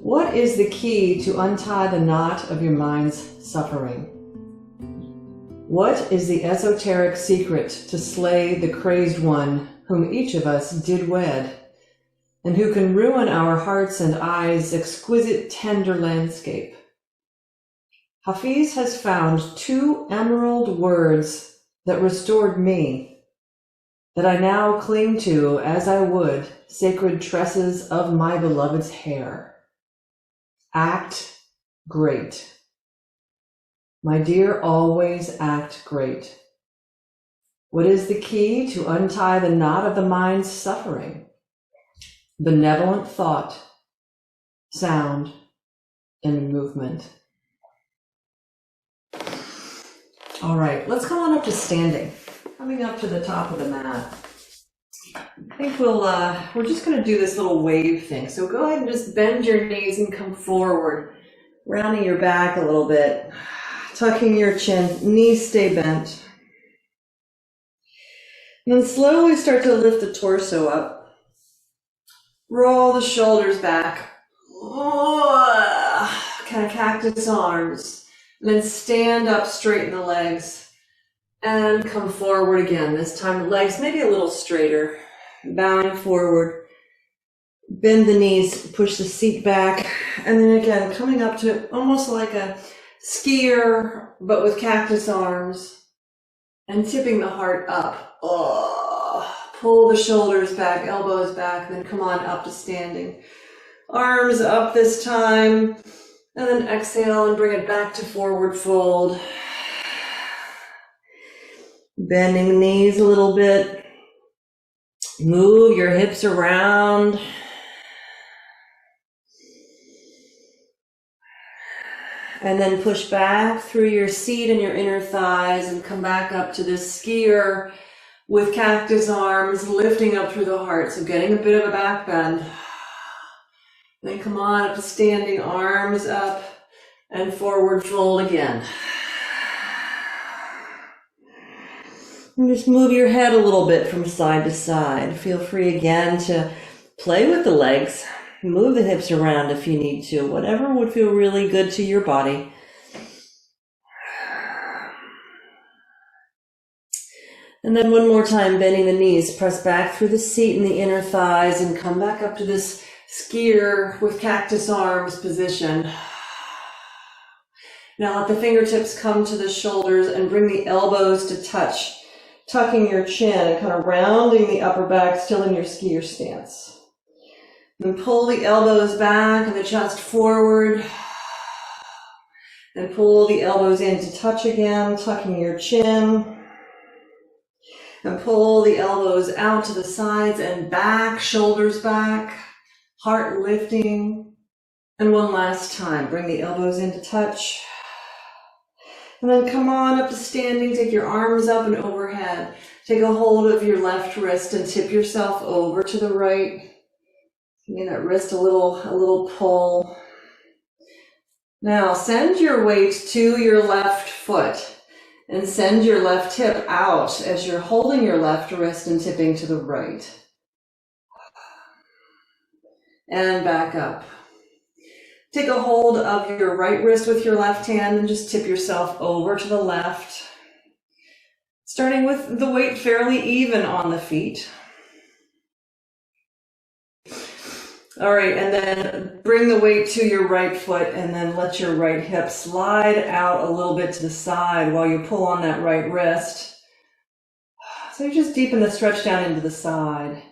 What is the key to untie the knot of your mind's suffering? What is the esoteric secret to slay the crazed one whom each of us did wed, and who can ruin our hearts and eyes' exquisite tender landscape? Hafiz has found 2 emerald words that restored me, that I now cling to as I would sacred tresses of my beloved's hair. Act great. My dear, always act great. What is the key to untie the knot of the mind's suffering? Benevolent thought, sound, and movement. All right, let's come on up to standing. Coming up to the top of the mat. I think we're just going to do this little wave thing. So go ahead and just bend your knees and come forward, rounding your back a little bit, tucking your chin, knees stay bent. And then slowly start to lift the torso up. Roll the shoulders back. Kind of cactus arms. And then stand up, straighten the legs. And come forward again. This time the legs maybe a little straighter. Bowing forward. Bend the knees, push the seat back. And then again, coming up to almost like a skier, but with cactus arms. And tipping the heart up. Pull the shoulders back, elbows back, then come on up to standing. Arms up this time. And then exhale and bring it back to forward fold. Bending the knees a little bit. Move your hips around. And then push back through your seat and your inner thighs and come back up to this skier with cactus arms, lifting up through the heart. So getting a bit of a back bend. Then come on up to standing, arms up and forward fold again. And just move your head a little bit from side to side. Feel free again to play with the legs. Move the hips around if you need to. Whatever would feel really good to your body. And then one more time, bending the knees. Press back through the seat and the inner thighs and come back up to this skier with cactus arms position. Now let the fingertips come to the shoulders and bring the elbows to touch. Tucking your chin and kind of rounding the upper back, still in your skier stance. Then pull the elbows back and the chest forward. Then pull the elbows in to touch again, tucking your chin. And pull the elbows out to the sides and back, shoulders back, heart lifting. And one last time, bring the elbows in to touch. And then come on up to standing, take your arms up and overhead. Take a hold of your left wrist and tip yourself over to the right. Give that wrist a little pull. Now send your weight to your left foot and send your left hip out as you're holding your left wrist and tipping to the right. And back up. Take a hold of your right wrist with your left hand and just tip yourself over to the left. Starting with the weight fairly even on the feet. All right, and then bring the weight to your right foot and then let your right hip slide out a little bit to the side while you pull on that right wrist. So you just deepen the stretch down into the side.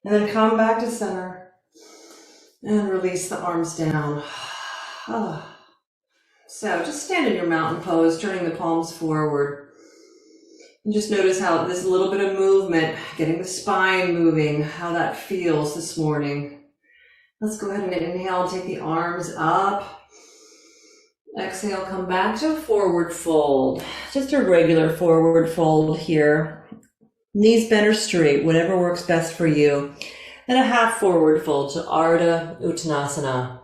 And then come back to center. And release the arms down. So just stand in your mountain pose, turning the palms forward. And just notice how there's a little bit of movement, getting the spine moving, how that feels this morning. Let's go ahead and inhale and take the arms up. Exhale, come back to a forward fold. Just a regular forward fold here. Knees bent or straight, whatever works best for you. And a half forward fold to Ardha Uttanasana.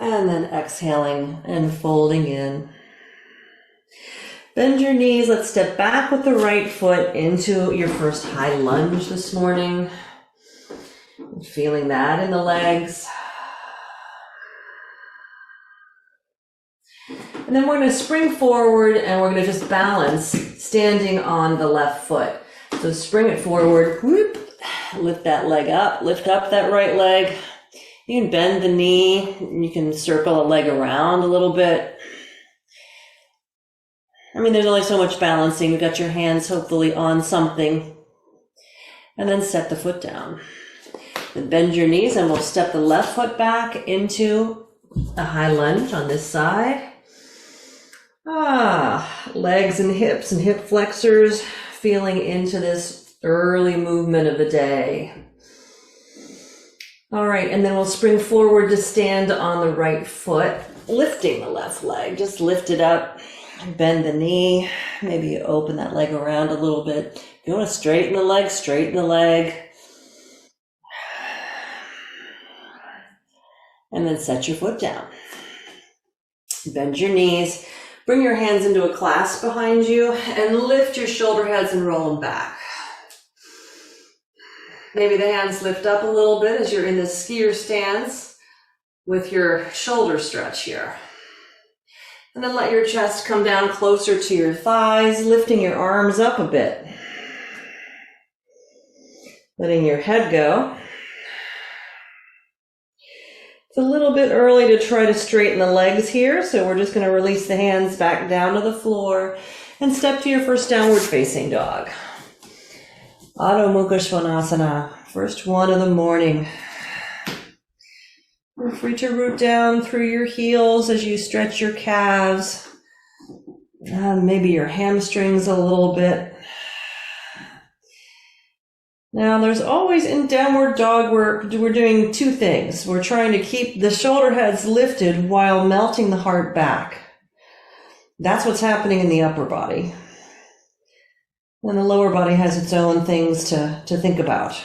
And then exhaling and folding in. Bend your knees. Let's step back with the right foot into your first high lunge this morning. Feeling that in the legs. And then we're going to spring forward and we're going to just balance standing on the left foot. So spring it forward, whoop, lift that leg up, lift up that right leg. You can bend the knee, you can circle a leg around a little bit. I mean, there's only so much balancing. You've got your hands hopefully on something. And then set the foot down. Then bend your knees and we'll step the left foot back into a high lunge on this side. Legs and hip flexors, feeling into this early movement of the day. All right, and then we'll spring forward to stand on the right foot, lifting the left leg. Just lift it up, bend the knee. Maybe you open that leg around a little bit. If you want to straighten the leg, straighten the leg. And then set your foot down. Bend your knees. Bring your hands into a clasp behind you and lift your shoulder heads and roll them back. Maybe the hands lift up a little bit as you're in the skier stance with your shoulder stretch here. And then let your chest come down closer to your thighs, lifting your arms up a bit. Letting your head go. It's a little bit early to try to straighten the legs here, so we're just going to release the hands back down to the floor and step to your first downward facing dog. Adho Mukha Svanasana, first one of the morning. You're free to root down through your heels as you stretch your calves, maybe your hamstrings a little bit. Now, there's always in downward dog work, we're doing two things. We're trying to keep the shoulder heads lifted while melting the heart back. That's what's happening in the upper body. And the lower body has its own things to think about.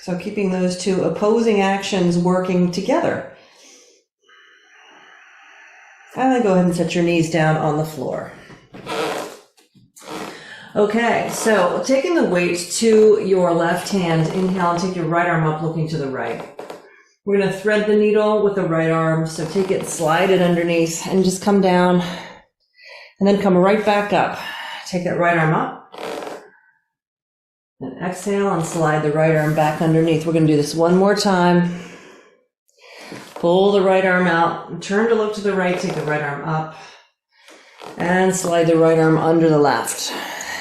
So keeping those two opposing actions working together. And then go ahead and set your knees down on the floor. Okay, so taking the weight to your left hand, inhale and take your right arm up looking to the right. We're going to thread the needle with the right arm, so take it, slide it underneath, and just come down, and then come right back up. Take that right arm up, and exhale and slide the right arm back underneath. We're going to do this one more time. Pull the right arm out, turn to look to the right, take the right arm up, and slide the right arm under the left.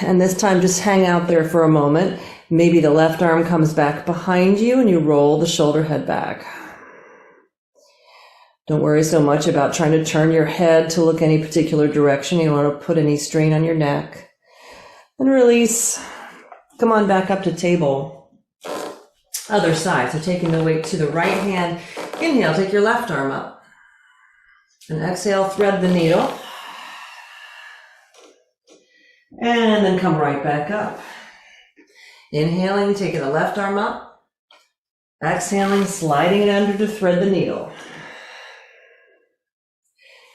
And this time just hang out there for a moment. Maybe the left arm comes back behind you and you roll the shoulder head back. Don't worry so much about trying to turn your head to look any particular direction. You don't want to put any strain on your neck. And release. Come on back up to table. Other side. So taking the weight to the right hand. Inhale, take your left arm up. And exhale, thread the needle. And then come right back up. Inhaling, taking the left arm up. Exhaling, sliding it under to thread the needle.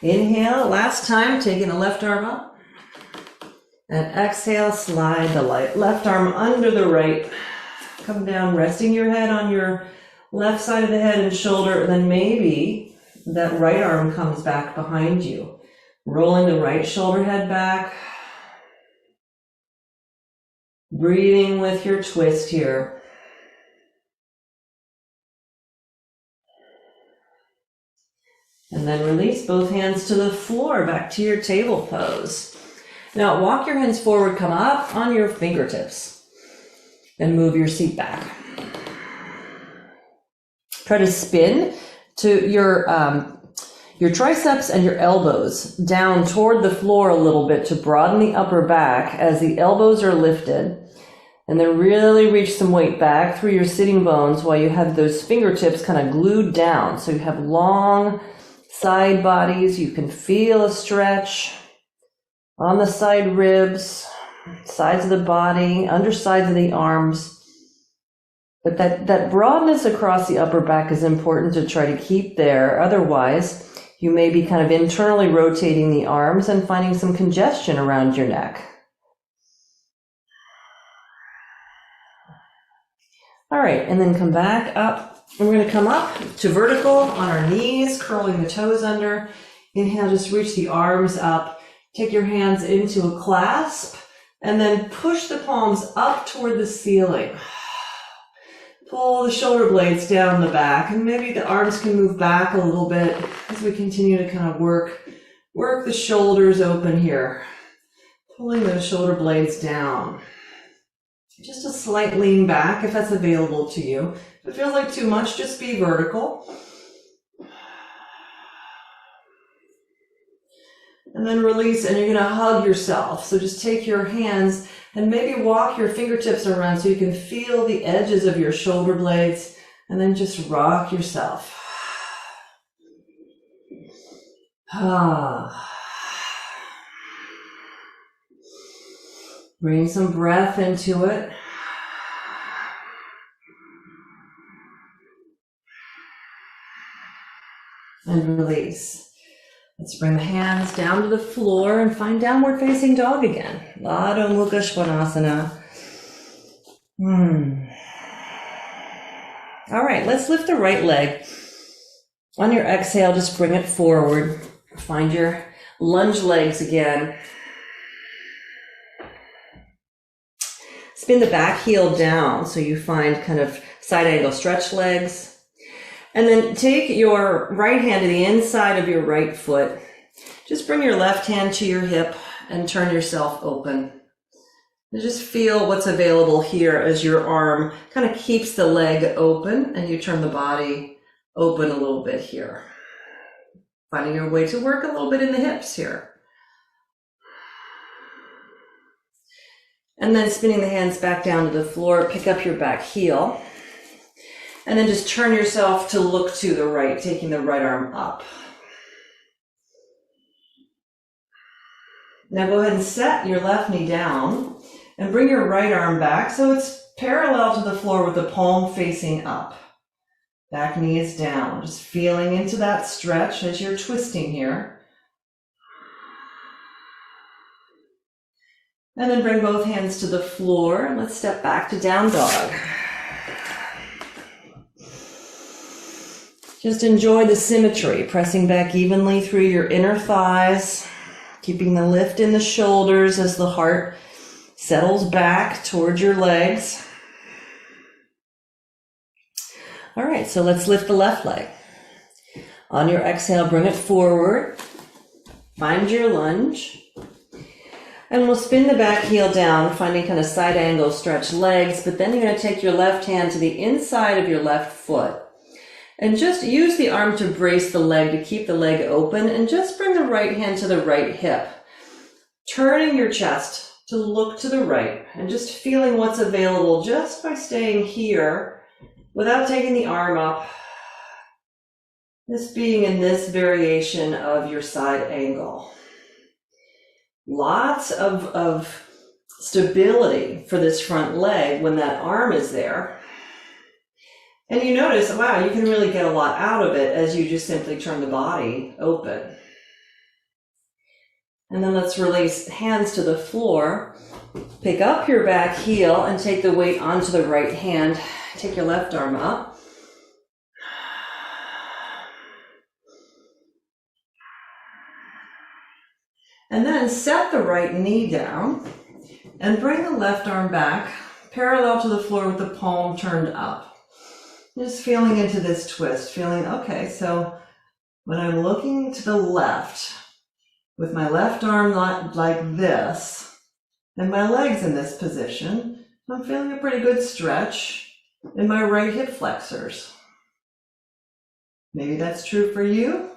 Inhale, last time, taking the left arm up. And exhale, slide the left arm under the right. Come down, resting your head on your left side of the head and shoulder. And then maybe that right arm comes back behind you. Rolling the right shoulder head back. Breathing with your twist here. And then release both hands to the floor, back to your table pose. Now walk your hands forward, come up on your fingertips, and move your seat back. Try to spin to your triceps and your elbows down toward the floor a little bit to broaden the upper back as the elbows are lifted. And then really reach some weight back through your sitting bones while you have those fingertips kind of glued down. So you have long side bodies. You can feel a stretch on the side ribs, sides of the body, undersides of the arms. But that broadness across the upper back is important to try to keep there. Otherwise, you may be kind of internally rotating the arms and finding some congestion around your neck. All right, and then come back up. And we're going to come up to vertical on our knees, curling the toes under. Inhale, just reach the arms up. Take your hands into a clasp, and then push the palms up toward the ceiling. Pull the shoulder blades down the back, and maybe the arms can move back a little bit as we continue to kind of work the shoulders open here. Pulling those shoulder blades down. Just a slight lean back if that's available to you. If it feels like too much, just be vertical. And then release, and you're going to hug yourself. So just take your hands and maybe walk your fingertips around so you can feel the edges of your shoulder blades, and then just rock yourself. Bring some breath into it. And release. Let's bring the hands down to the floor and find downward facing dog again. Adho Mukha Svanasana. All right, let's lift the right leg. On your exhale, just bring it forward. Find your lunge legs again. Spin the back heel down so you find kind of side angle stretch legs. And then take your right hand to the inside of your right foot. Just bring your left hand to your hip and turn yourself open. And just feel what's available here as your arm kind of keeps the leg open and you turn the body open a little bit here. Finding your way to work a little bit in the hips here. And then spinning the hands back down to the floor, pick up your back heel. And then just turn yourself to look to the right, taking the right arm up. Now go ahead and set your left knee down and bring your right arm back so it's parallel to the floor with the palm facing up. Back knee is down, just feeling into that stretch as you're twisting here. And then bring both hands to the floor and let's step back to down dog. Just enjoy the symmetry, pressing back evenly through your inner thighs, keeping the lift in the shoulders as the heart settles back towards your legs. All right, so let's lift the left leg. On your exhale, bring it forward. Find your lunge. And we'll spin the back heel down, finding kind of side angle stretch legs, but then you're going to take your left hand to the inside of your left foot. And just use the arm to brace the leg, to keep the leg open, and just bring the right hand to the right hip. Turning your chest to look to the right, and just feeling what's available just by staying here without taking the arm up. Just being in this variation of your side angle. Lots of stability for this front leg when that arm is there. And you notice, wow, you can really get a lot out of it as you just simply turn the body open. And then let's release hands to the floor. Pick up your back heel and take the weight onto the right hand. Take your left arm up. And then set the right knee down and bring the left arm back parallel to the floor with the palm turned up. Just feeling into this twist, feeling, okay, so when I'm looking to the left with my left arm like this and my legs in this position, I'm feeling a pretty good stretch in my right hip flexors. Maybe that's true for you.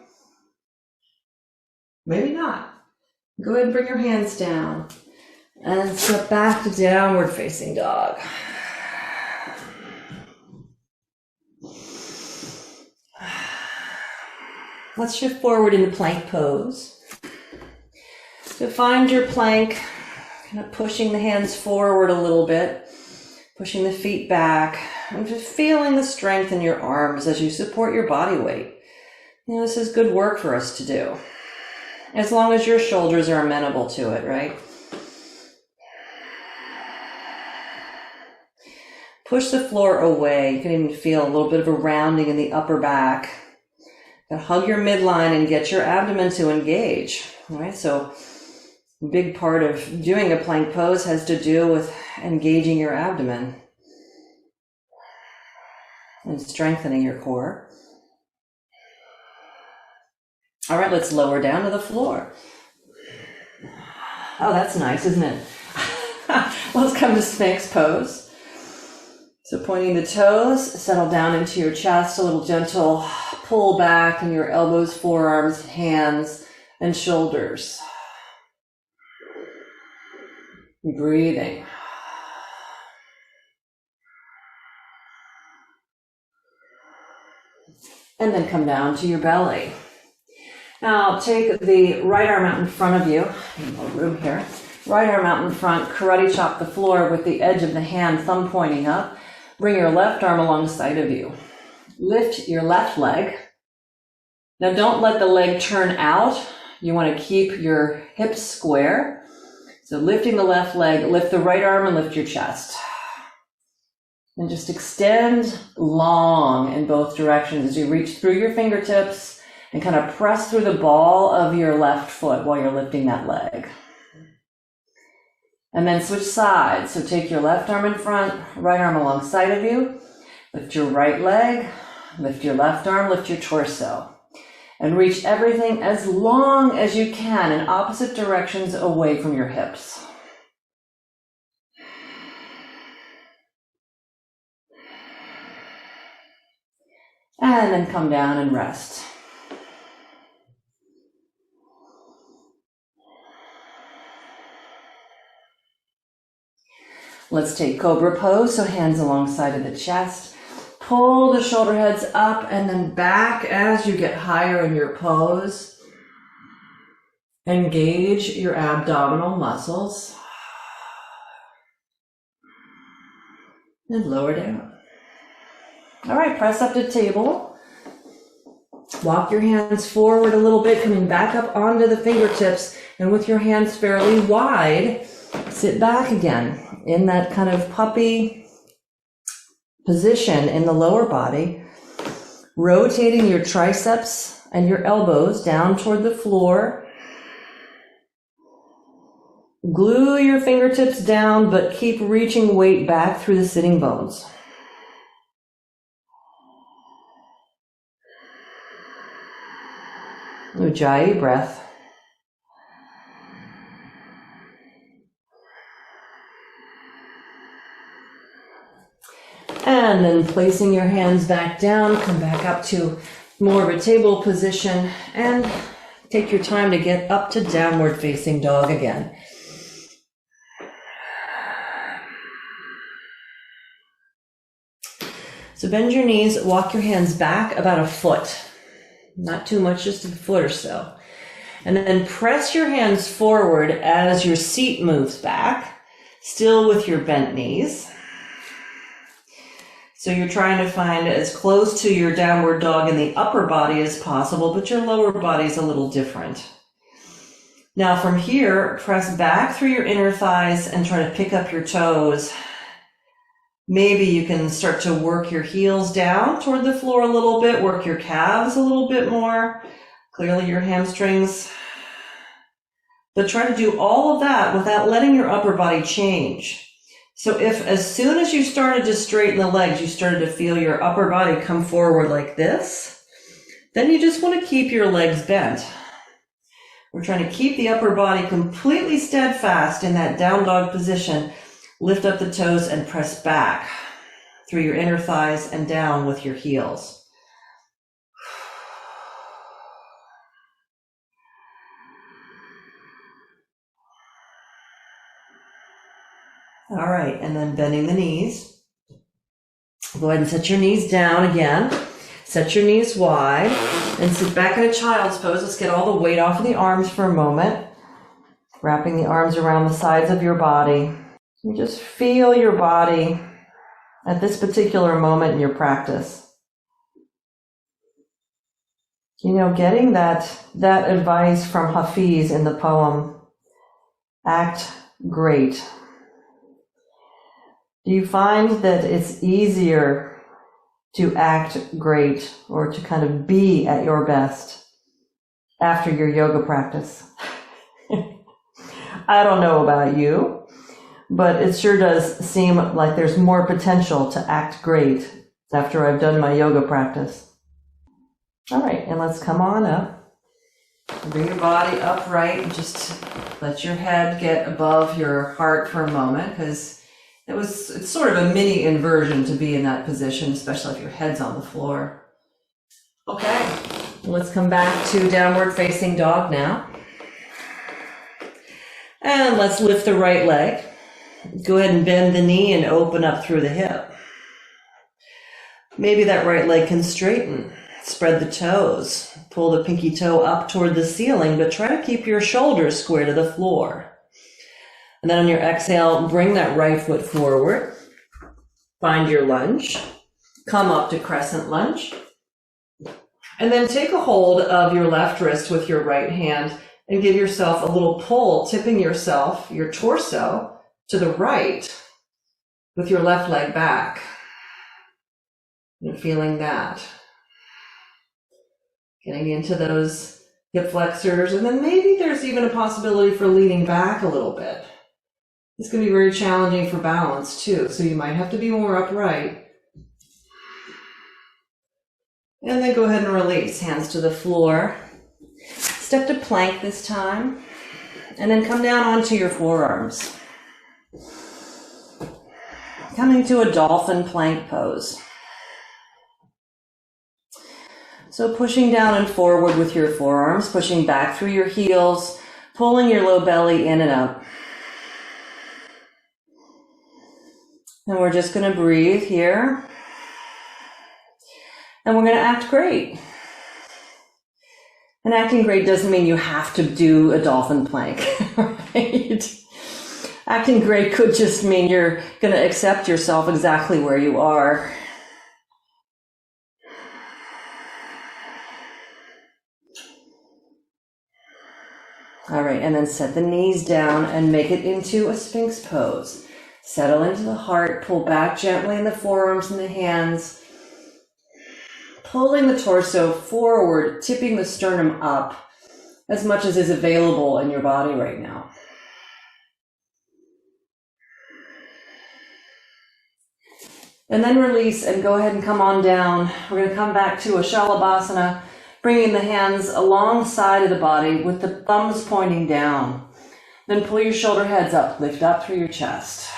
Maybe not. Go ahead and bring your hands down and step back to downward facing dog. Let's shift forward into plank pose. So find your plank, kind of pushing the hands forward a little bit, pushing the feet back, and just feeling the strength in your arms as you support your body weight. You know, this is good work for us to do, as long as your shoulders are amenable to it, right? Push the floor away. You can even feel a little bit of a rounding in the upper back. Hug your midline and get your abdomen to engage. All right, so a big part of doing a plank pose has to do with engaging your abdomen and strengthening your core. All right, let's lower down to the floor. Oh, that's nice, isn't it? Let's come to Sphinx pose. So pointing the toes, settle down into your chest, a little gentle pull back in your elbows, forearms, hands, and shoulders. Breathing. And then come down to your belly. Now take the right arm out in front of you. A little room here. Right arm out in front, karate chop the floor with the edge of the hand, thumb pointing up. Bring your left arm alongside of you. Lift your left leg. Now don't let the leg turn out. You want to keep your hips square. So lifting the left leg, lift the right arm and lift your chest. And just extend long in both directions as you reach through your fingertips and kind of press through the ball of your left foot while you're lifting that leg. And then switch sides. So take your left arm in front, right arm alongside of you. Lift your right leg, lift your left arm, lift your torso. And reach everything as long as you can in opposite directions away from your hips. And then come down and rest. Let's take Cobra pose, so hands alongside of the chest. Pull the shoulder heads up and then back as you get higher in your pose. Engage your abdominal muscles. And lower down. All right, press up to table. Walk your hands forward a little bit, coming back up onto the fingertips, and with your hands fairly wide, sit back again in that kind of puppy position in the lower body, rotating your triceps and your elbows down toward the floor. Glue your fingertips down, but keep reaching weight back through the sitting bones. Ujjayi breath. And then placing your hands back down, come back up to more of a table position and take your time to get up to downward facing dog again. So bend your knees, walk your hands back about a foot. Not too much, just a foot or so. And then press your hands forward as your seat moves back, still with your bent knees. So you're trying to find as close to your downward dog in the upper body as possible, but your lower body is a little different. Now from here, press back through your inner thighs and try to pick up your toes. Maybe you can start to work your heels down toward the floor a little bit, work your calves a little bit more, clearly your hamstrings. But try to do all of that without letting your upper body change. So if as soon as you started to straighten the legs, you started to feel your upper body come forward like this, then you just want to keep your legs bent. We're trying to keep the upper body completely steadfast in that down dog position. Lift up the toes and press back through your inner thighs and down with your heels. All right, and then bending the knees. Go ahead and set your knees down again. Set your knees wide and sit back in a child's pose. Let's get all the weight off of the arms for a moment. Wrapping the arms around the sides of your body. You just feel your body at this particular moment in your practice. You know, getting that advice from Hafiz in the poem, act great. Do you find that it's easier to act great or to kind of be at your best after your yoga practice? I don't know about you, but it sure does seem like there's more potential to act great after I've done my yoga practice. All right, and let's come on up. Bring your body upright and just let your head get above your heart for a moment, because it's sort of a mini inversion to be in that position, especially if your head's on the floor. Okay, let's come back to downward facing dog now. And let's lift the right leg. Go ahead and bend the knee and open up through the hip. Maybe that right leg can straighten. Spread the toes. Pull the pinky toe up toward the ceiling, but try to keep your shoulders square to the floor. And then on your exhale, bring that right foot forward. Find your lunge. Come up to crescent lunge. And then take a hold of your left wrist with your right hand and give yourself a little pull, tipping yourself, your torso, to the right with your left leg back. And feeling that. Getting into those hip flexors, and then maybe there's even a possibility for leaning back a little bit. It's going to be very challenging for balance too, so you might have to be more upright. And then go ahead and release, hands to the floor. Step to plank this time, and then come down onto your forearms. Coming to a dolphin plank pose. So pushing down and forward with your forearms, pushing back through your heels, pulling your low belly in and up. And we're just going to breathe here. And we're going to act great. And acting great doesn't mean you have to do a dolphin plank, right? Acting great could just mean you're going to accept yourself exactly where you are. All right, and then set the knees down and make it into a Sphinx pose. Settle into the heart, pull back gently in the forearms and the hands, pulling the torso forward, tipping the sternum up as much as is available in your body right now. And then release and go ahead and come on down. We're going to come back to a Shalabhasana, bringing the hands alongside of the body with the thumbs pointing down. Then pull your shoulder heads up, lift up through your chest.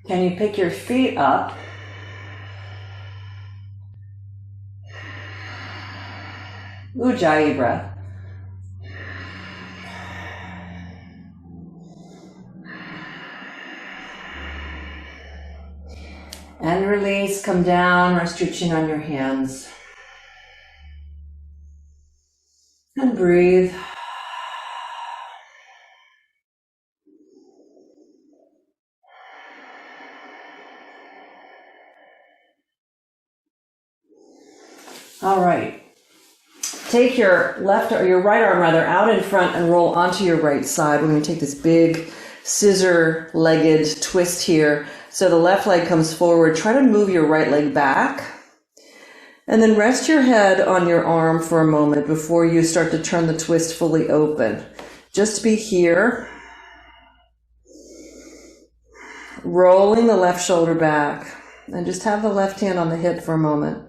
Can you pick your feet up? Ujjayi breath. And release, come down, rest your chin on your hands. And breathe. All right. Take your left or your right arm rather out in front and roll onto your right side. We're going to take this big scissor-legged twist here. So the left leg comes forward. Try to move your right leg back. And then rest your head on your arm for a moment before you start to turn the twist fully open. Just be here. Rolling the left shoulder back. And just have the left hand on the hip for a moment.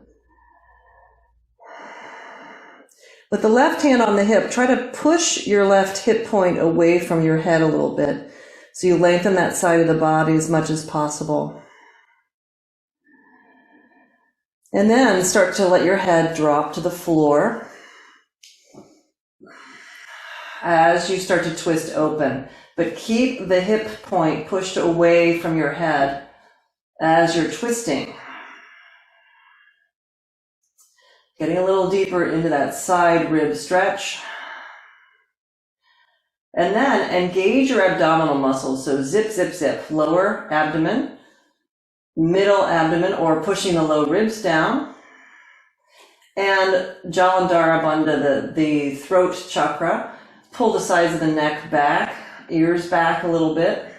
With the left hand on the hip, try to push your left hip point away from your head a little bit. So you lengthen that side of the body as much as possible. And then start to let your head drop to the floor as you start to twist open. But keep the hip point pushed away from your head as you're twisting. Getting a little deeper into that side rib stretch. And then engage your abdominal muscles. So zip, zip, zip. Lower abdomen, middle abdomen, or pushing the low ribs down. And Jalandhara Bandha, the throat chakra. Pull the sides of the neck back, ears back a little bit.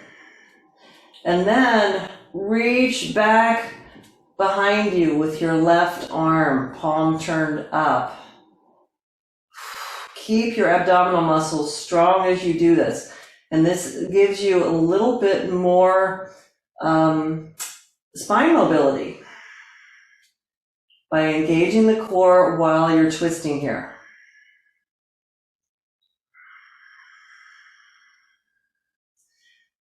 And then reach back behind you with your left arm, palm turned up. Keep your abdominal muscles strong as you do this. And this gives you a little bit more spine mobility by engaging the core while you're twisting here.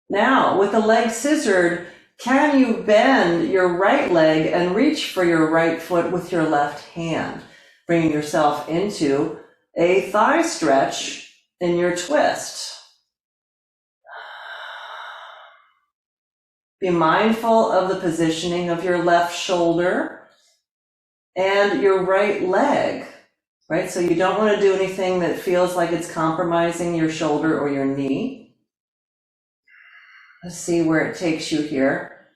Now, with the leg scissored, can you bend your right leg and reach for your right foot with your left hand, bringing yourself into a thigh stretch in your twist? Be mindful of the positioning of your left shoulder and your right leg, right? So you don't want to do anything that feels like it's compromising your shoulder or your knee. Let's see where it takes you here.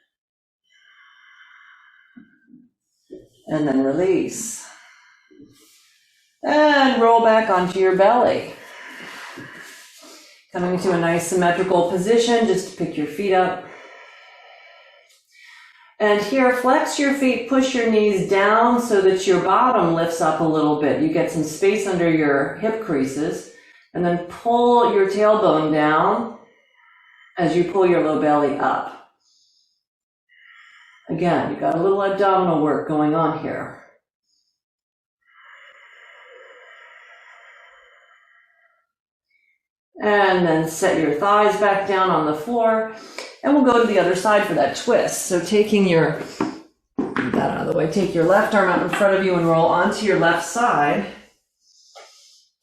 And then release. And roll back onto your belly. Coming into a nice symmetrical position, just pick your feet up. And here, flex your feet, push your knees down so that your bottom lifts up a little bit. You get some space under your hip creases, and then pull your tailbone down as you pull your low belly up. Again, you've got a little abdominal work going on here. And then set your thighs back down on the floor, and we'll go to the other side for that twist. So taking your, get that out of the way, take your left arm out in front of you and roll onto your left side.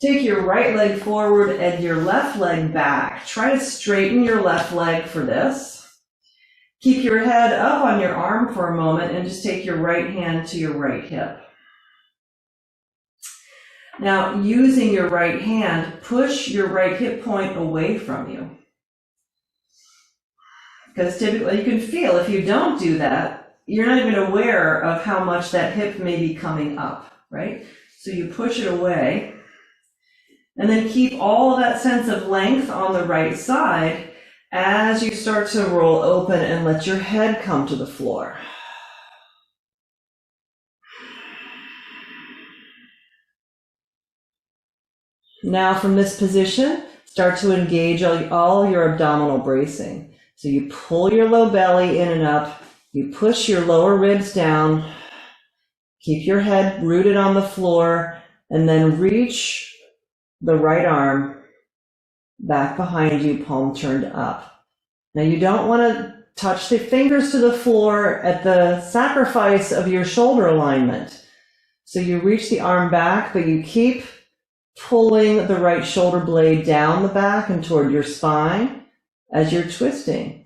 Take your right leg forward and your left leg back. Try to straighten your left leg for this. Keep your head up on your arm for a moment and just take your right hand to your right hip. Now, using your right hand, push your right hip point away from you. Because typically you can feel, if you don't do that, you're not even aware of how much that hip may be coming up, right? So you push it away, and then keep all of that sense of length on the right side as you start to roll open and let your head come to the floor. Now from this position, start to engage all your abdominal bracing. So you pull your low belly in and up, you push your lower ribs down, keep your head rooted on the floor, and then reach the right arm back behind you, palm turned up. Now you don't want to touch the fingers to the floor at the sacrifice of your shoulder alignment. So you reach the arm back, but you keep pulling the right shoulder blade down the back and toward your spine as you're twisting.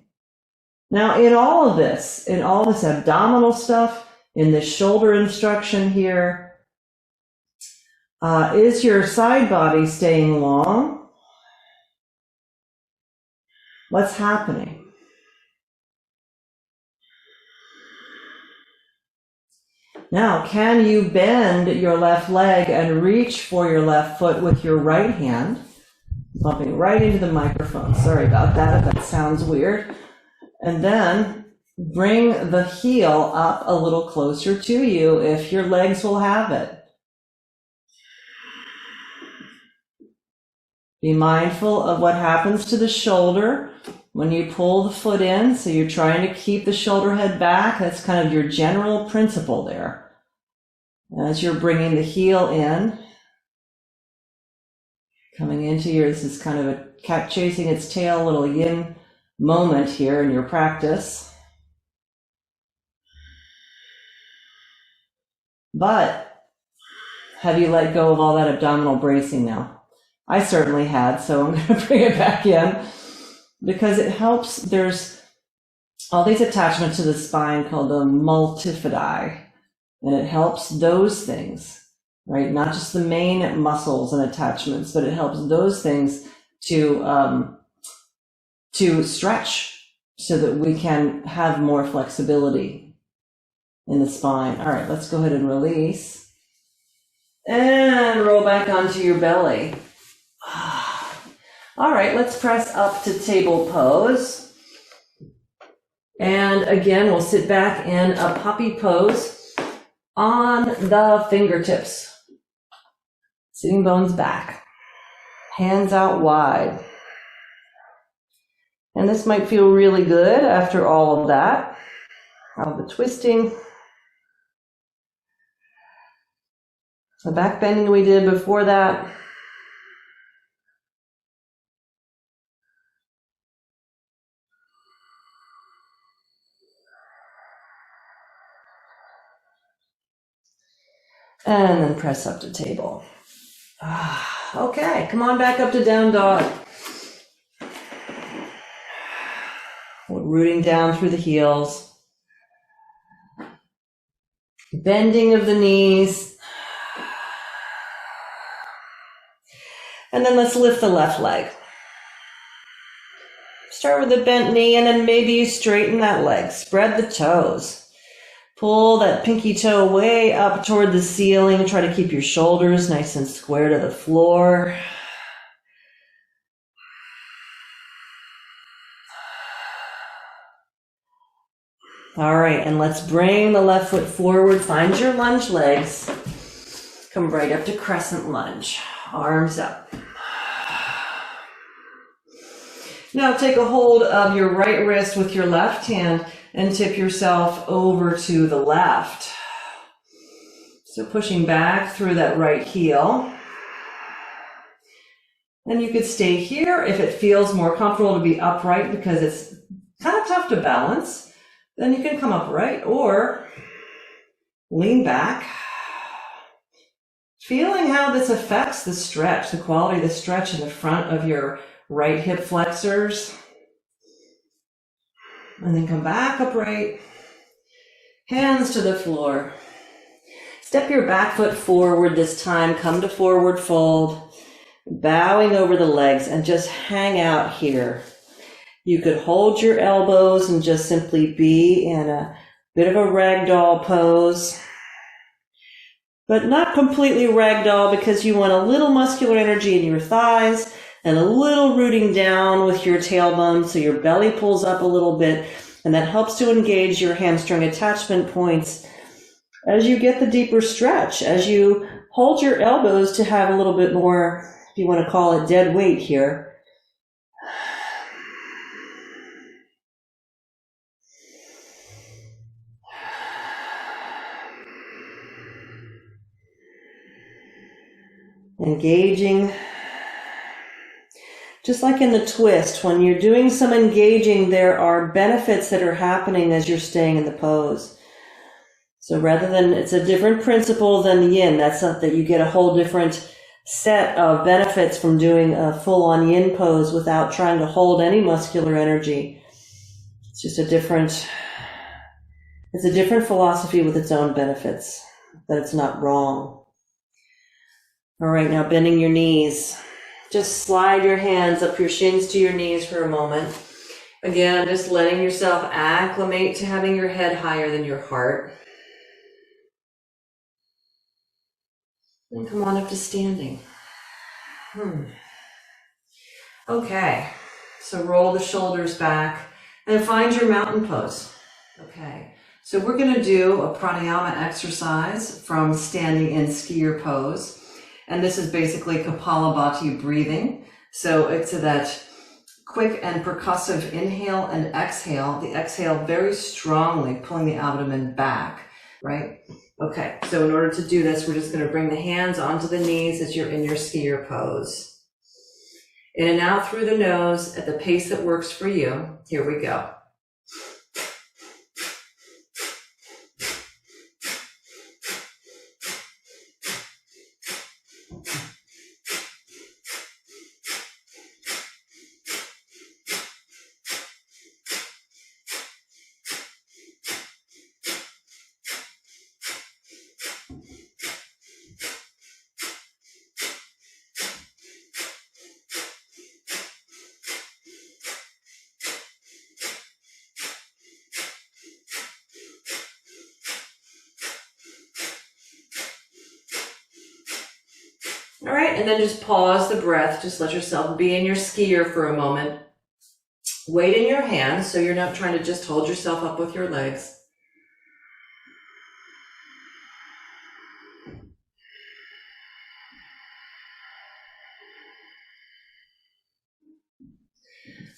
Now in all of this, abdominal stuff, in this shoulder instruction here, is your side body staying long? What's happening? Now, can you bend your left leg and reach for your left foot with your right hand? Bumping right into the microphone. Sorry about that if that sounds weird. And then bring the heel up a little closer to you if your legs will have it. Be mindful of what happens to the shoulder when you pull the foot in. So you're trying to keep the shoulder head back. That's kind of your general principle there. As you're bringing the heel in, coming into this is kind of a cat chasing its tail, little yin moment here in your practice. But have you let go of all that abdominal bracing now? I certainly had, so I'm going to bring it back in because it helps. There's all these attachments to the spine called the multifidi, and it helps those things, right? Not just the main muscles and attachments, but it helps those things to stretch so that we can have more flexibility in the spine. All right, let's go ahead and release and roll back onto your belly. All right, let's press up to table pose. And again, we'll sit back in a puppy pose on the fingertips. Sitting bones back. Hands out wide. And this might feel really good after all of that. All the twisting. The back bending we did before that. And then press up to table. Okay, come on back up to down dog. We're rooting down through the heels. Bending of the knees. And then let's lift the left leg. Start with a bent knee and then maybe you straighten that leg. Spread the toes. Pull that pinky toe way up toward the ceiling. Try to keep your shoulders nice and square to the floor. All right, and let's bring the left foot forward. Find your lunge legs. Come right up to crescent lunge. Arms up. Now take a hold of your right wrist with your left hand and tip yourself over to the left. So pushing back through that right heel. And you could stay here if it feels more comfortable to be upright because it's kind of tough to balance. Then you can come upright or lean back. Feeling how this affects the stretch, the quality of the stretch in the front of your right hip flexors. And then come back upright. Hands to the floor. Step your back foot forward this time. Come to forward fold. Bowing over the legs and just hang out here. You could hold your elbows and just simply be in a bit of a ragdoll pose. But not completely ragdoll because you want a little muscular energy in your thighs and a little rooting down with your tailbone so your belly pulls up a little bit, and that helps to engage your hamstring attachment points as you get the deeper stretch, as you hold your elbows to have a little bit more, if you want to call it dead weight here. Engaging. Just like in the twist, when you're doing some engaging, there are benefits that are happening as you're staying in the pose. So rather than, it's a different principle than the yin. That's not that you get a whole different set of benefits from doing a full-on yin pose without trying to hold any muscular energy. It's just it's a different philosophy with its own benefits, that it's not wrong. All right, now bending your knees. Just slide your hands up your shins to your knees for a moment. Again, just letting yourself acclimate to having your head higher than your heart. And come on up to standing. Okay, so roll the shoulders back and find your mountain pose. Okay, so we're going to do a pranayama exercise from standing in skier pose. And this is basically Kapalabhati breathing. So it's that quick and percussive inhale and exhale. The exhale very strongly, pulling the abdomen back, right? Okay, so in order to do this, we're just going to bring the hands onto the knees as you're in your skier pose. In and out through the nose at the pace that works for you. Here we go. All right, and then just pause the breath. Just let yourself be in your skier for a moment. Weight in your hands, so you're not trying to just hold yourself up with your legs.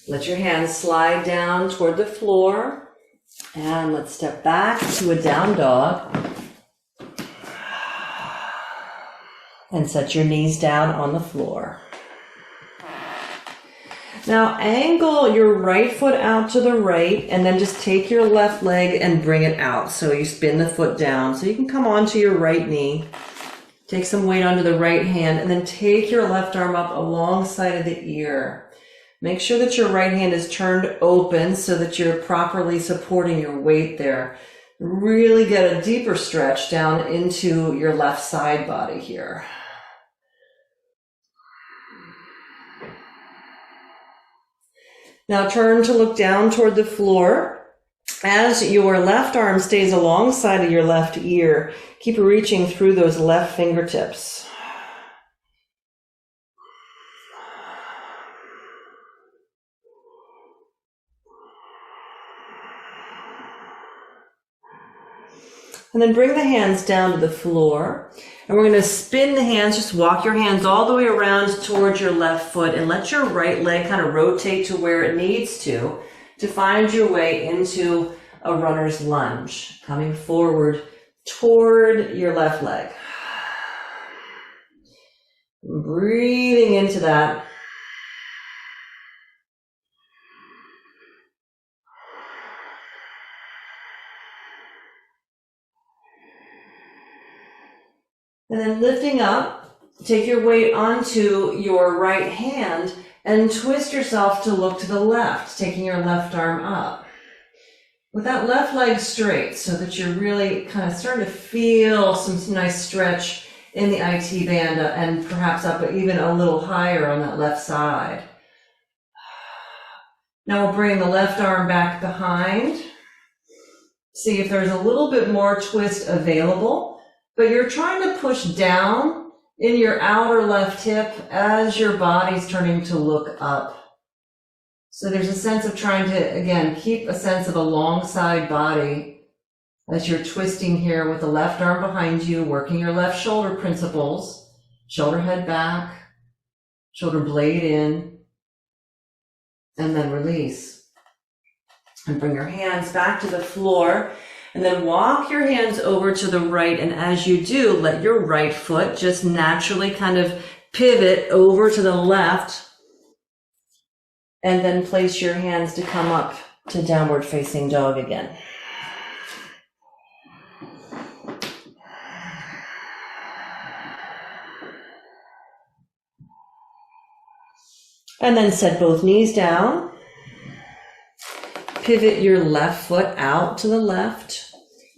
Let your hands slide down toward the floor, and let's step back to a down dog. And set your knees down on the floor. Now angle your right foot out to the right, and then just take your left leg and bring it out. So you spin the foot down. So you can come onto your right knee, take some weight onto the right hand, and then take your left arm up alongside of the ear. Make sure that your right hand is turned open so that you're properly supporting your weight there. Really get a deeper stretch down into your left side body here. Now turn to look down toward the floor. As your left arm stays alongside of your left ear, keep reaching through those left fingertips. And then bring the hands down to the floor. And we're going to spin the hands, just walk your hands all the way around towards your left foot and let your right leg kind of rotate to where it needs to find your way into a runner's lunge, coming forward toward your left leg. Breathing into that. And then lifting up, take your weight onto your right hand and twist yourself to look to the left, taking your left arm up. With that left leg straight so that you're really kind of starting to feel some nice stretch in the IT band and perhaps up even a little higher on that left side. Now we'll bring the left arm back behind. See if there's a little bit more twist available. But you're trying to push down in your outer left hip as your body's turning to look up. So there's a sense of trying to, again, keep a sense of a long side body as you're twisting here with the left arm behind you, working your left shoulder principles, shoulder head back, shoulder blade in, and then release. And bring your hands back to the floor. And then walk your hands over to the right, and as you do, let your right foot just naturally kind of pivot over to the left, and then place your hands to come up to downward facing dog again. And then set both knees down. Pivot your left foot out to the left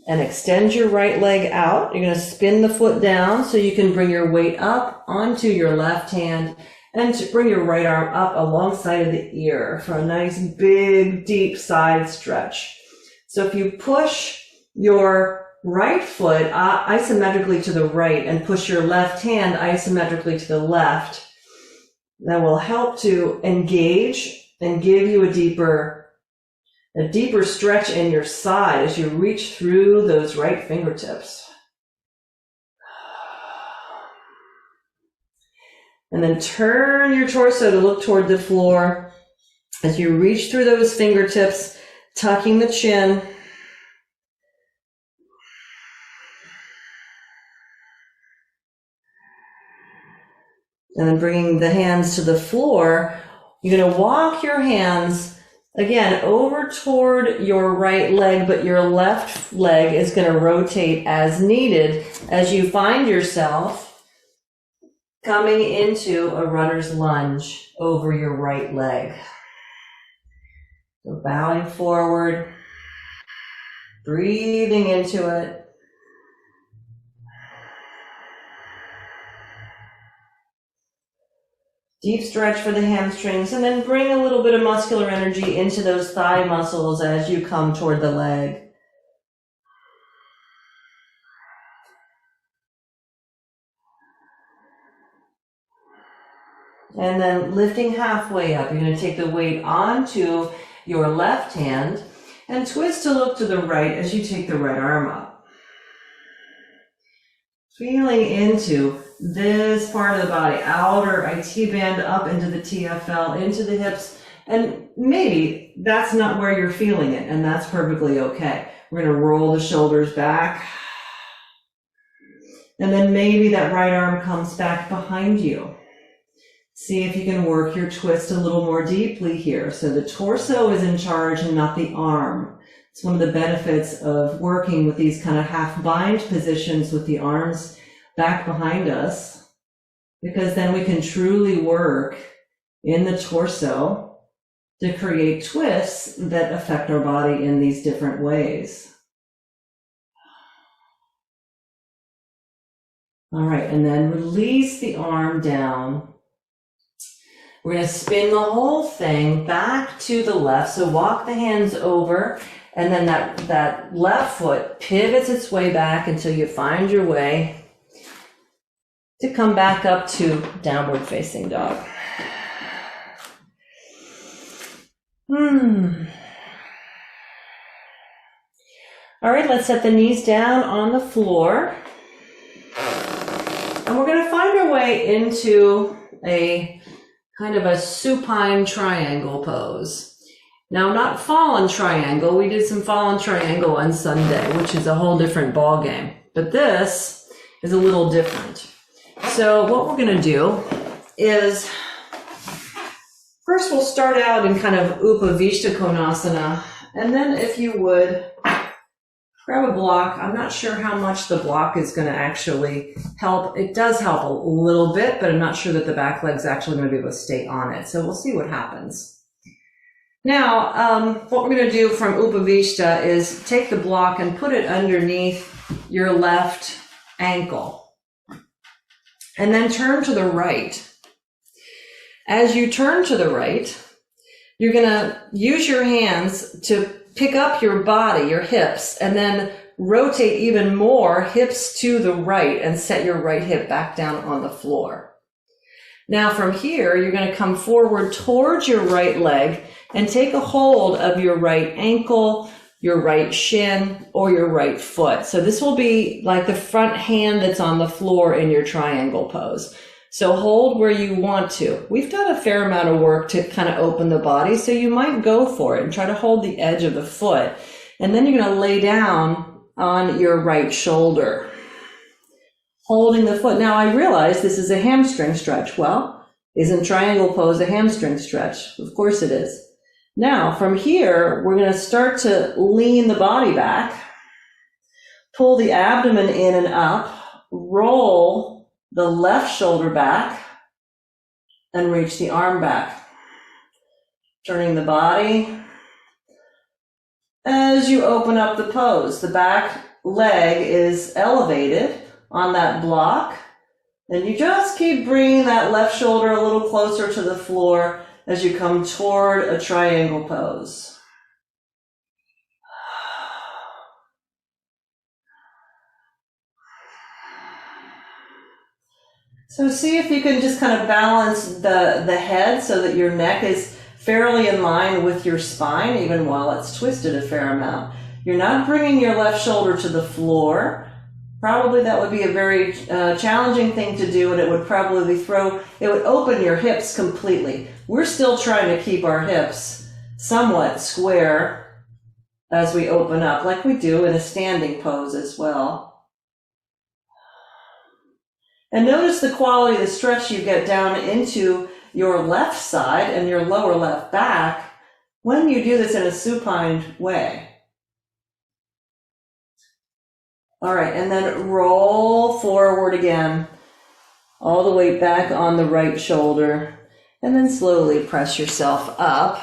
and extend your right leg out. You're going to spin the foot down so you can bring your weight up onto your left hand and to bring your right arm up alongside of the ear for a nice big deep side stretch. So if you push your right foot isometrically to the right and push your left hand isometrically to the left, that will help to engage and give you a deeper stretch in your side as you reach through those right fingertips. And then turn your torso to look toward the floor as you reach through those fingertips, tucking the chin. And then bringing the hands to the floor, you're going to walk your hands again over toward your right leg, but your left leg is going to rotate as needed as you find yourself coming into a runner's lunge over your right leg. So bowing forward, breathing into it. Deep stretch for the hamstrings, and then bring a little bit of muscular energy into those thigh muscles as you come toward the leg. And then lifting halfway up. You're going to take the weight onto your left hand and twist to look to the right as you take the right arm up. Feeling into this part of the body, outer IT band up into the TFL, into the hips, and maybe that's not where you're feeling it, and that's perfectly okay. We're going to roll the shoulders back, and then maybe that right arm comes back behind you. See if you can work your twist a little more deeply here. So the torso is in charge and not the arm. It's one of the benefits of working with these kind of half bind positions with the arms back behind us, because then we can truly work in the torso to create twists that affect our body in these different ways. All right, and then release the arm down. We're going to spin the whole thing back to the left. So walk the hands over, and then that left foot pivots its way back until you find your way to come back up to downward facing dog. All right, let's set the knees down on the floor. And we're going to find our way into a kind of a supine triangle pose. Now, not fallen triangle. We did some fallen triangle on Sunday, which is a whole different ball game. But this is a little different. So what we're going to do is, first we'll start out in kind of Upavishta Konasana. And then if you would, grab a block. I'm not sure how much the block is going to actually help. It does help a little bit, but I'm not sure that the back leg's actually going to be able to stay on it. So we'll see what happens. Now, what we're going to do from Upavishta is take the block and put it underneath your left ankle. And then turn to the right. As you turn to the right, you're going to use your hands to pick up your body, your hips, and then rotate even more hips to the right and set your right hip back down on the floor. Now from here, you're going to come forward towards your right leg and take a hold of your right ankle, your right shin, or your right foot. So this will be like the front hand that's on the floor in your triangle pose. So hold where you want to. We've done a fair amount of work to kind of open the body, so you might go for it and try to hold the edge of the foot. And then you're going to lay down on your right shoulder, holding the foot. Now I realize this is a hamstring stretch. Well, isn't triangle pose a hamstring stretch? Of course it is. Now from here, we're going to start to lean the body back, pull the abdomen in and up, roll the left shoulder back, and reach the arm back. Turning the body. As you open up the pose, the back leg is elevated on that block, and you just keep bringing that left shoulder a little closer to the floor as you come toward a triangle pose. So see if you can just kind of balance the head so that your neck is fairly in line with your spine, even while it's twisted a fair amount. You're not bringing your left shoulder to the floor. Probably that would be a very challenging thing to do, and it would probably it would open your hips completely. We're still trying to keep our hips somewhat square as we open up, like we do in a standing pose as well. And notice the quality of the stretch you get down into your left side and your lower left back when you do this in a supine way. All right, and then roll forward again, all the way back on the right shoulder, and then slowly press yourself up.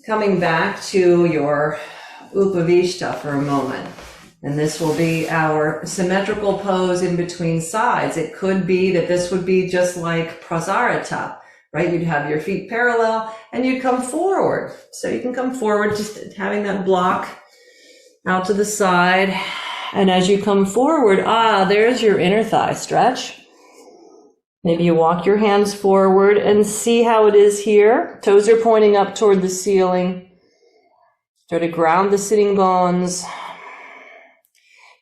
Coming back to your Upavishta for a moment. And this will be our symmetrical pose in between sides. It could be that this would be just like Prasarita, right? You'd have your feet parallel and you'd come forward. So you can come forward, just having that block out to the side. And as you come forward, there's your inner thigh stretch. Maybe you walk your hands forward and see how it is here. Toes are pointing up toward the ceiling. Try to ground the sitting bones.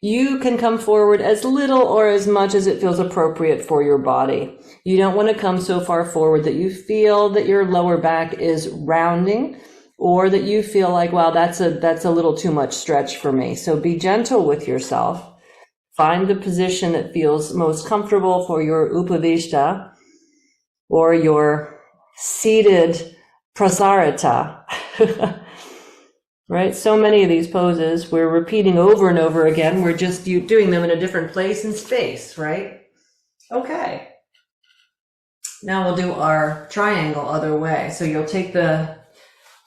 You can come forward as little or as much as it feels appropriate for your body. You don't want to come so far forward that you feel that your lower back is rounding, or that you feel like, wow, that's a little too much stretch for me. So be gentle with yourself. Find the position that feels most comfortable for your upavishta or your seated prasarita. Right? So many of these poses we're repeating over and over again. We're just doing them in a different place and space, right? Okay. Now we'll do our triangle other way. So you'll take the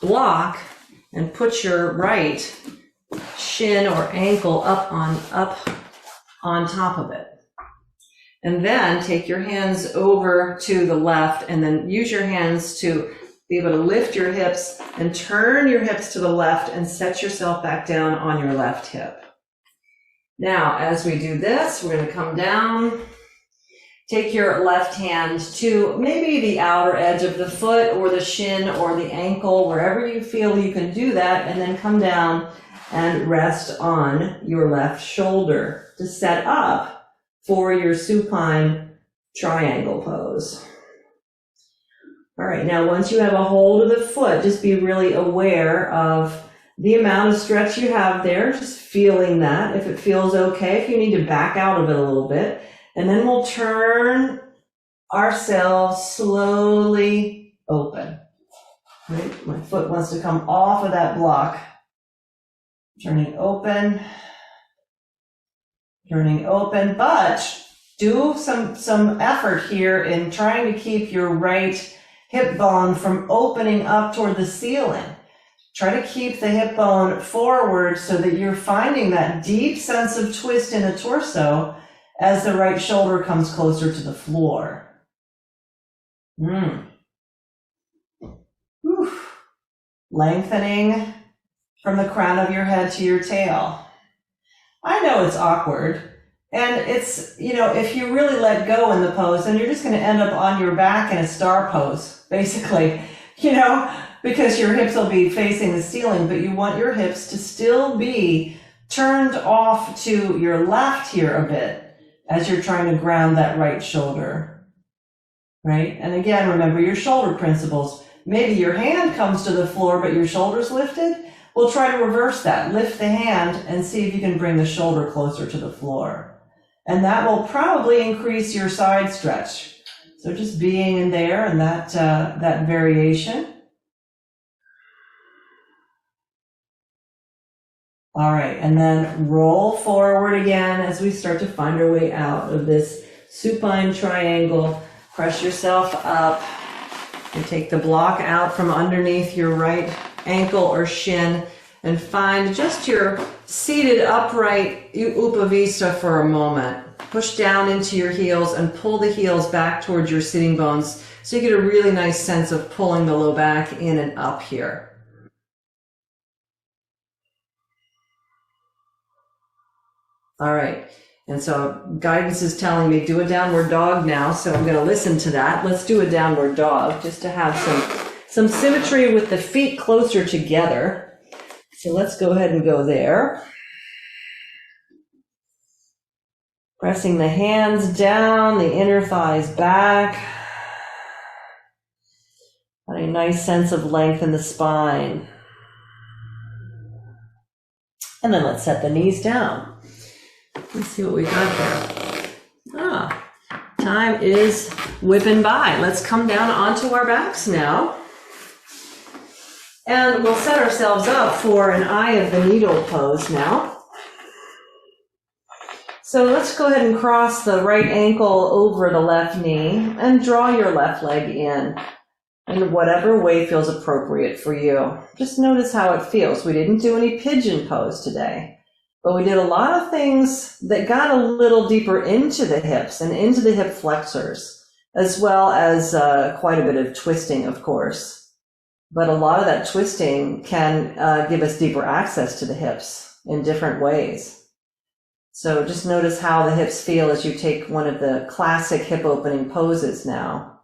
block and put your right shin or ankle up on top of it. And then take your hands over to the left, and then use your hands to be able to lift your hips and turn your hips to the left and set yourself back down on your left hip. Now, as we do this, we're going to come down. Take your left hand to maybe the outer edge of the foot or the shin or the ankle, wherever you feel you can do that, and then come down and rest on your left shoulder to set up for your supine triangle pose. All right, now once you have a hold of the foot, just be really aware of the amount of stretch you have there, just feeling that, if it feels okay, if you need to back out of it a little bit. And then we'll turn ourselves slowly open. Right? My foot wants to come off of that block. Turning open, but do some effort here in trying to keep your right hip bone from opening up toward the ceiling. Try to keep the hip bone forward so that you're finding that deep sense of twist in the torso as the right shoulder comes closer to the floor. Lengthening from the crown of your head to your tail. I know it's awkward, and it's, if you really let go in the pose, then you're just going to end up on your back in a star pose, basically, because your hips will be facing the ceiling, but you want your hips to still be turned off to your left here a bit as you're trying to ground that right shoulder, right? And again, remember your shoulder principles. Maybe your hand comes to the floor, but your shoulder's lifted. We'll try to reverse that. Lift the hand and see if you can bring the shoulder closer to the floor. And that will probably increase your side stretch. So just being in there and that variation. All right, and then roll forward again as we start to find our way out of this supine triangle. Press yourself up and take the block out from underneath your right ankle or shin and find just your seated upright upavista for a moment. Push down into your heels and pull the heels back towards your sitting bones so you get a really nice sense of pulling the low back in and up here. All right, and so guidance is telling me do a downward dog now, so I'm going to listen to that. Let's do a downward dog just to have some symmetry with the feet closer together. So let's go ahead and go there. Pressing the hands down, the inner thighs back. And a nice sense of length in the spine. And then let's set the knees down. Let's see what we got there. Time is whipping by. Let's come down onto our backs now. And we'll set ourselves up for an eye of the needle pose now. So let's go ahead and cross the right ankle over the left knee and draw your left leg in whatever way feels appropriate for you. Just notice how it feels. We didn't do any pigeon pose today. But we did a lot of things that got a little deeper into the hips and into the hip flexors, as well as quite a bit of twisting, of course. But a lot of that twisting can give us deeper access to the hips in different ways. So just notice how the hips feel as you take one of the classic hip opening poses now.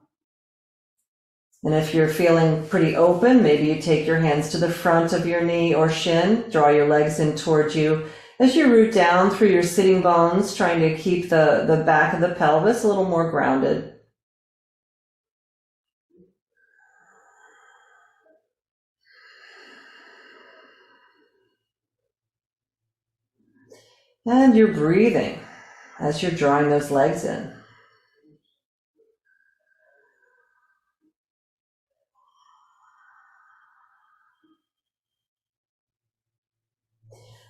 And if you're feeling pretty open, maybe you take your hands to the front of your knee or shin, draw your legs in towards you as you root down through your sitting bones, trying to keep the back of the pelvis a little more grounded. And you're breathing as you're drawing those legs in.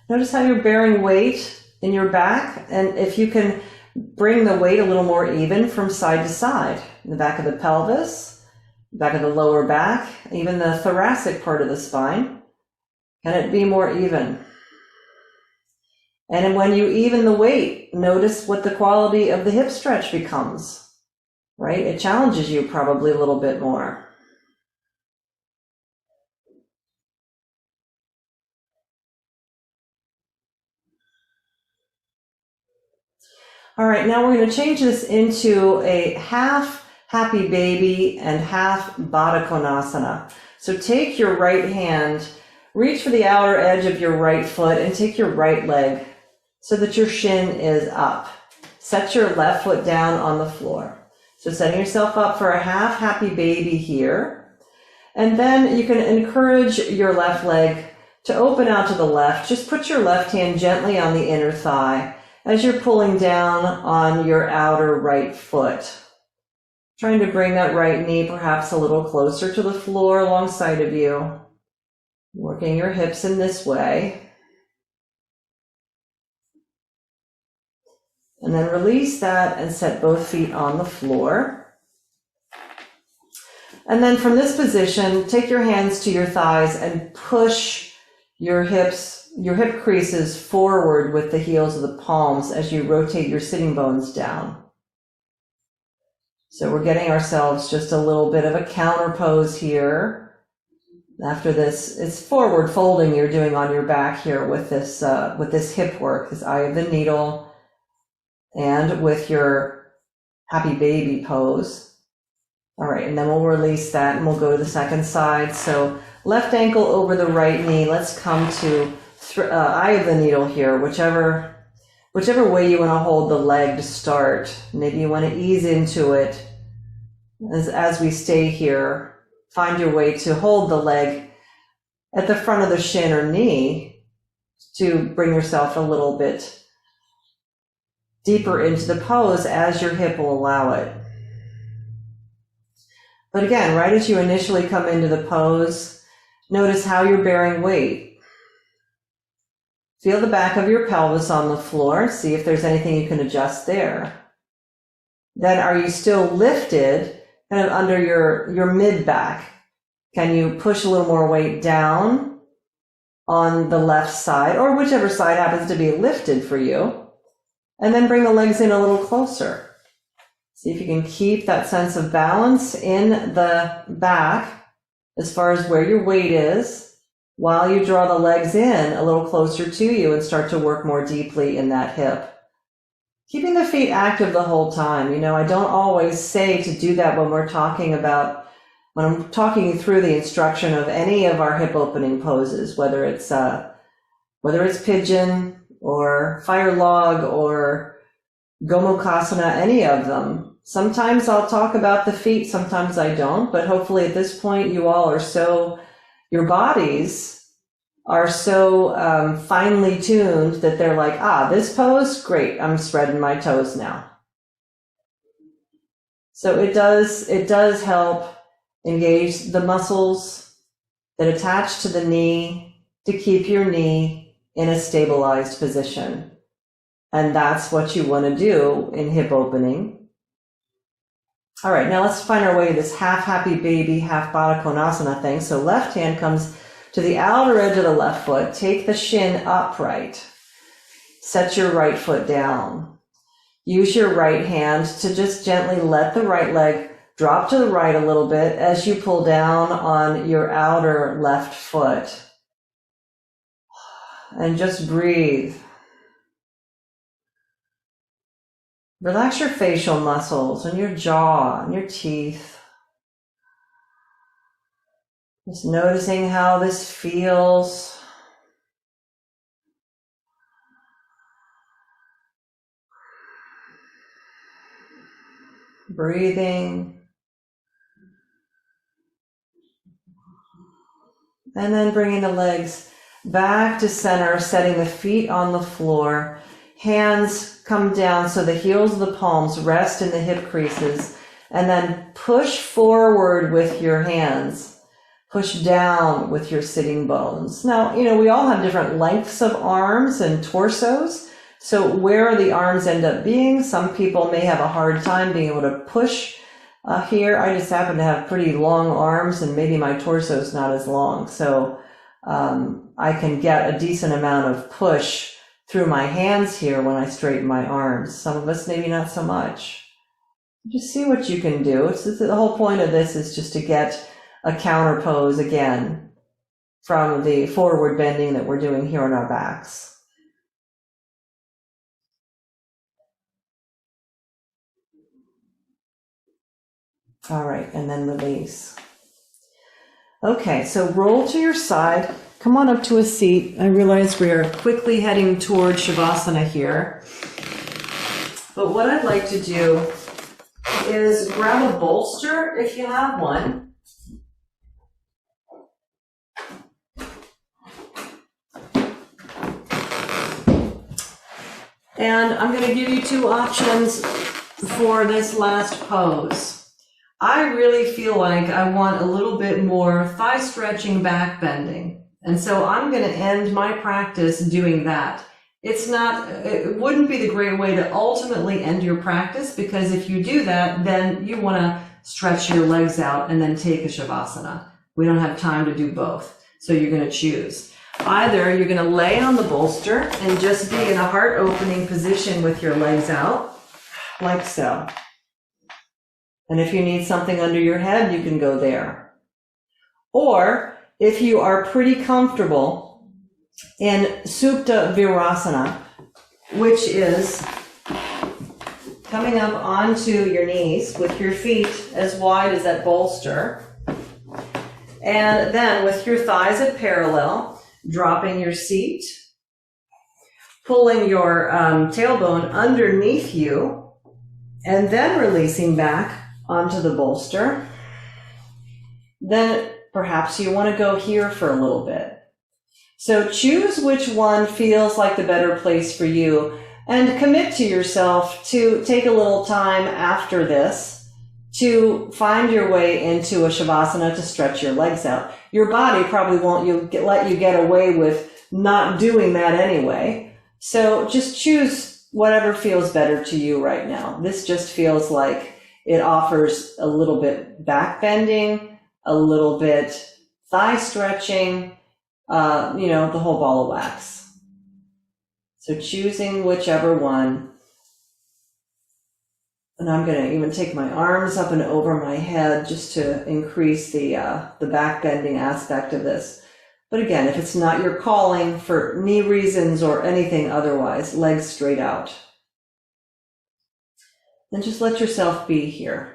Notice how you're bearing weight in your back, and if you can bring the weight a little more even from side to side, in the back of the pelvis, back of the lower back, even the thoracic part of the spine. Can it be more even? And when you even the weight, notice what the quality of the hip stretch becomes, right? It challenges you probably a little bit more. All right, now we're going to change this into a half happy baby and half Baddha Konasana. So take your right hand, reach for the outer edge of your right foot and take your right leg so that your shin is up. Set your left foot down on the floor. So setting yourself up for a half happy baby here. And then you can encourage your left leg to open out to the left. Just put your left hand gently on the inner thigh as you're pulling down on your outer right foot. Trying to bring that right knee perhaps a little closer to the floor alongside of you. Working your hips in this way. And then release that and set both feet on the floor. And then from this position, take your hands to your thighs and push your hip creases forward with the heels of the palms as you rotate your sitting bones down. So we're getting ourselves just a little bit of a counter pose here. After this, it's forward folding you're doing on your back here with this hip work, this eye of the needle, and with your happy baby pose. All right, and then we'll release that and we'll go to the second side. So left ankle over the right knee. Let's come to eye of the needle here, whichever way you want to hold the leg to start. Maybe you want to ease into it as we stay here. Find your way to hold the leg at the front of the shin or knee to bring yourself a little bit deeper into the pose as your hip will allow it. But again, right as you initially come into the pose, notice how you're bearing weight. Feel the back of your pelvis on the floor. See if there's anything you can adjust there. Then are you still lifted kind of under your mid back? Can you push a little more weight down on the left side or whichever side happens to be lifted for you? And then bring the legs in a little closer. See if you can keep that sense of balance in the back as far as where your weight is while you draw the legs in a little closer to you and start to work more deeply in that hip. Keeping the feet active the whole time. You know, I don't always say to do that when I'm talking you through the instruction of any of our hip opening poses, whether it's pigeon or fire log or Gomukhasana, any of them. Sometimes I'll talk about the feet, sometimes I don't, but hopefully at this point you all are your bodies are so finely tuned that they're like, this pose, great, I'm spreading my toes now. So it does help engage the muscles that attach to the knee to keep your knee in a stabilized position. And that's what you want to do in hip opening. All right, now let's find our way to this half happy baby, half Baddha Konasana thing. So left hand comes to the outer edge of the left foot. Take the shin upright. Set your right foot down. Use your right hand to just gently let the right leg drop to the right a little bit as you pull down on your outer left foot. And just breathe. Relax your facial muscles and your jaw and your teeth. Just noticing how this feels. Breathing. And then bringing the legs back to center, setting the feet on the floor. Hands come down so the heels of the palms rest in the hip creases. And then push forward with your hands. Push down with your sitting bones. Now, we all have different lengths of arms and torsos. So where the arms end up being, some people may have a hard time being able to push here. I just happen to have pretty long arms and maybe my torso is not as long. So I can get a decent amount of push through my hands here when I straighten my arms. Some of us maybe not so much. Just see what you can do. The whole point of this is just to get a counter pose again from the forward bending that we're doing here on our backs. All right, and then release. Okay, so roll to your side. Come on up to a seat. I realize we are quickly heading toward Shavasana here. But what I'd like to do is grab a bolster if you have one. And I'm going to give you two options for this last pose. I really feel like I want a little bit more thigh stretching, back bending. And so I'm going to end my practice doing that. It wouldn't be the great way to ultimately end your practice, because if you do that, then you want to stretch your legs out and then take a Shavasana. We don't have time to do both. So you're going to choose. Either you're going to lay on the bolster and just be in a heart opening position with your legs out, like so. And if you need something under your head, you can go there. Or if you are pretty comfortable in supta virasana, which is coming up onto your knees with your feet as wide as that bolster, and then with your thighs at parallel, dropping your seat, pulling your tailbone underneath you, and then releasing back onto the bolster. Then perhaps you want to go here for a little bit. So choose which one feels like the better place for you, and commit to yourself to take a little time after this to find your way into a Shavasana to stretch your legs out. Your body probably won't let you get away with not doing that anyway. So just choose whatever feels better to you right now. This just feels like it offers a little bit back bending, a little bit thigh stretching, the whole ball of wax. So choosing whichever one. And I'm going to even take my arms up and over my head just to increase the back bending aspect of this. But again, if it's not your calling for knee reasons or anything otherwise, legs straight out. And just let yourself be here.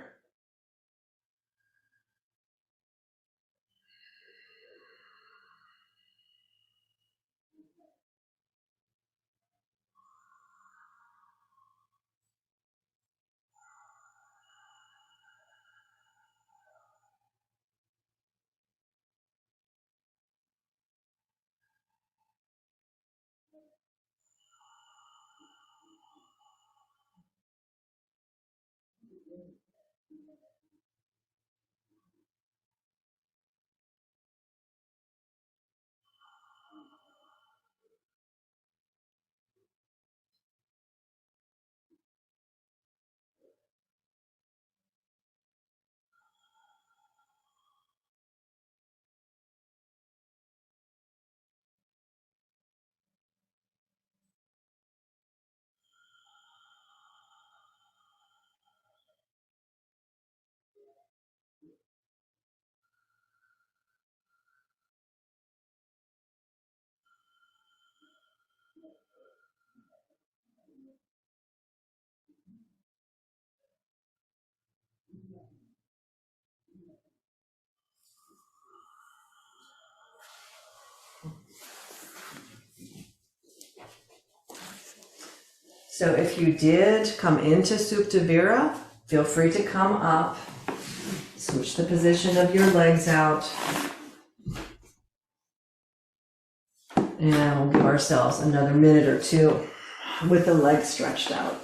So if you did come into Supta Vira, feel free to come up, switch the position of your legs out, and we'll give ourselves another minute or two with the legs stretched out.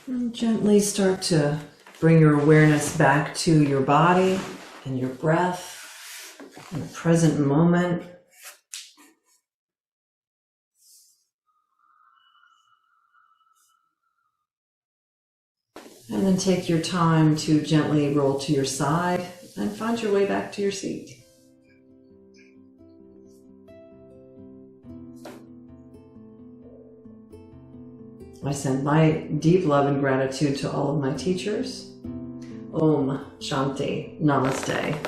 And gently start to bring your awareness back to your body and your breath in the present moment. And then take your time to gently roll to your side and find your way back to your seat. I send my deep love and gratitude to all of my teachers. Om Shanti. Namaste.